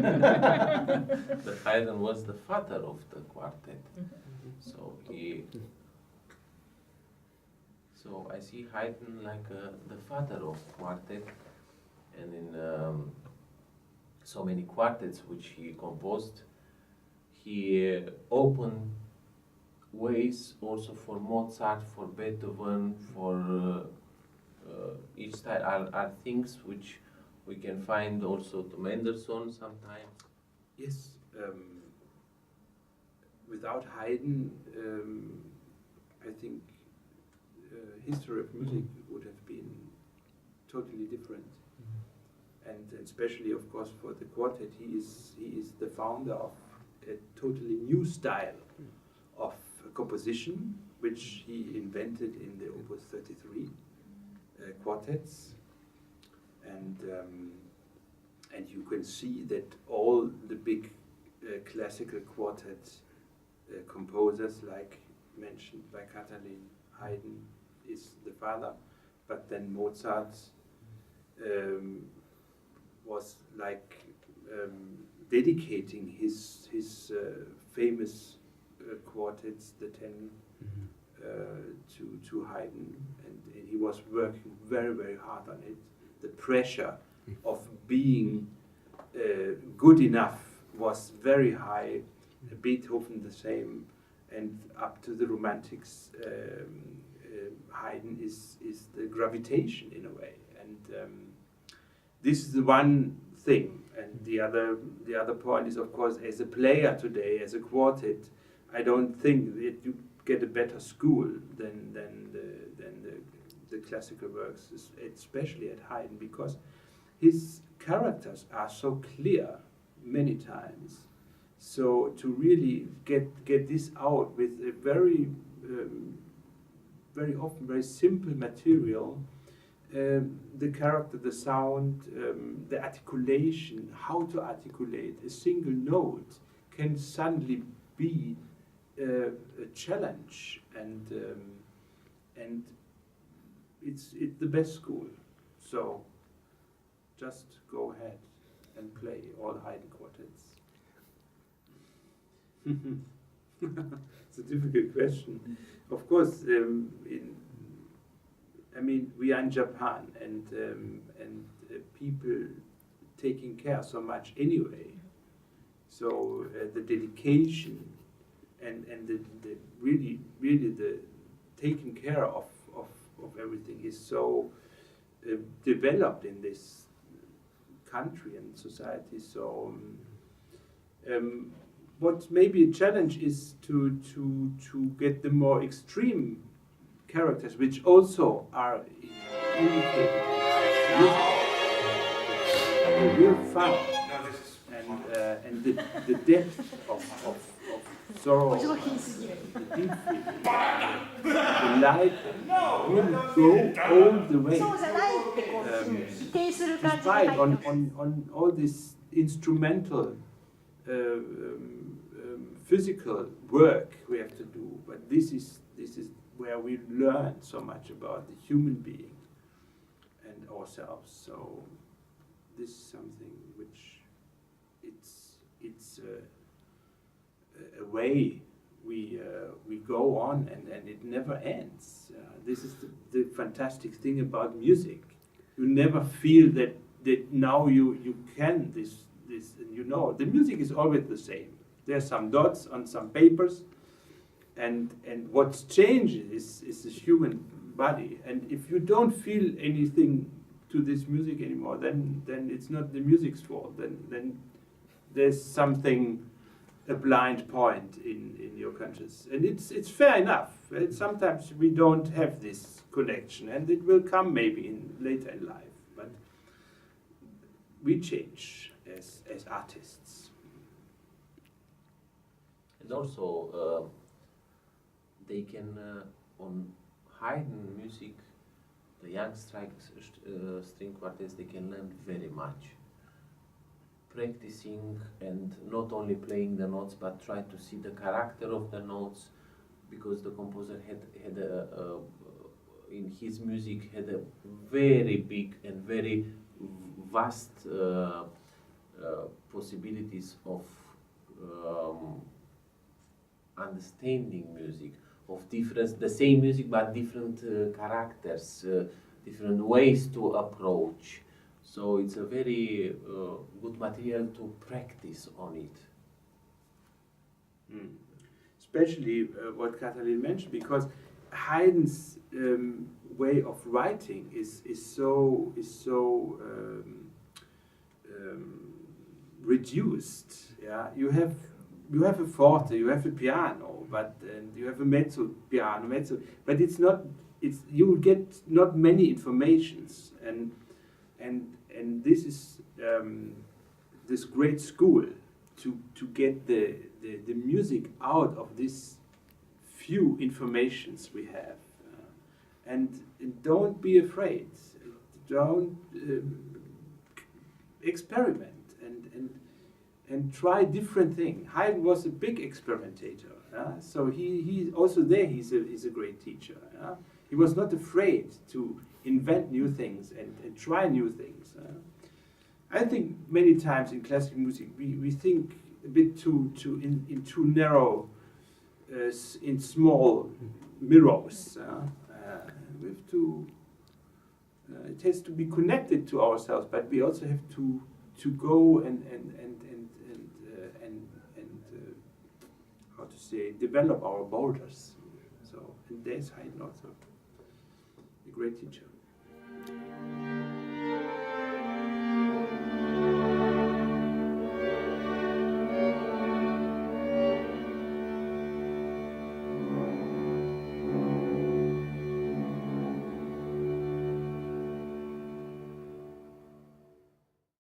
But Haydn was the father of the quartet. So I see Haydn like the father of quartet, and in so many quartets which he composed, he opened ways also for Mozart, for Beethoven, for each style are things which we can find also to Mendelssohn sometimes. Yes, without Haydn, I think history of music would have been totally different. And especially, of course, for the quartet, he is the founder of a totally new style of composition, which he invented in the Opus 33 quartets. And you can see that all the big classical quartet composers, like mentioned by Katalin, Haydn is the father, but then Mozart was like dedicating his famous quartets, the 10, to Haydn, and he was working very, very hard on it. The pressure of being good enough was very high. Beethoven the same, and up to the Romantics, Haydn is the gravitation in a way, and this is the one thing. And the other point is, of course, as a player today, as a quartet, I don't think that you get a better school than the classical works, especially at Haydn, because his characters are so clear many times. So to really get this out with a very often very simple material, the character, the sound, the articulation, how to articulate a single note can suddenly be a challenge, and it's the best school. So just go ahead and play all Haydn quartets. It's a difficult question. Of course, we are in Japan, and people taking care so much anyway. So the dedication and the really the taking care of everything is so developed in this country and society. So what may be a challenge is to get the more extreme characters, which also are indicated in the real fun and the depth of sorrow, the deep feeling, the light really go all the way. Despite on all this instrumental physical work we have to do, but this is where we learn so much about the human being and ourselves. So this is something which it's a way we go on, and it never ends. This is the fantastic thing about music. You never feel that now you can this, and the music is always the same. There's some dots on some papers, and what's changed is the human body. And if you don't feel anything to this music anymore, then it's not the music's fault. Then there's something, a blind point in your conscience, and it's fair enough. Sometimes we don't have this connection, and it will come maybe later in life. But we change as artists. And also, they can on Haydn music, the young string quartets, they can learn very much. Practicing and not only playing the notes, but try to see the character of the notes, because the composer had in his music had a very big and very vast possibilities of understanding music, of different, the same music but different characters, different ways to approach. So it's a very good material to practice on it. Especially what Katalin mentioned, because Haydn's way of writing is so reduced. Yeah, you have a forte, you have a piano, but you have a mezzo piano, but it's not. You get not many informations, and this is this great school to get the music out of this few informations we have, and don't be afraid. Don't experiment and try different things. Haydn was a big experimentator, so he also there he's a great teacher. He was not afraid to invent new things and try new things. I think many times in classical music we think a bit too narrow, in small mirrors. We have to. It has to be connected to ourselves, but we also have to go and how to say, develop our borders. So, and there's Haydn also a great teacher.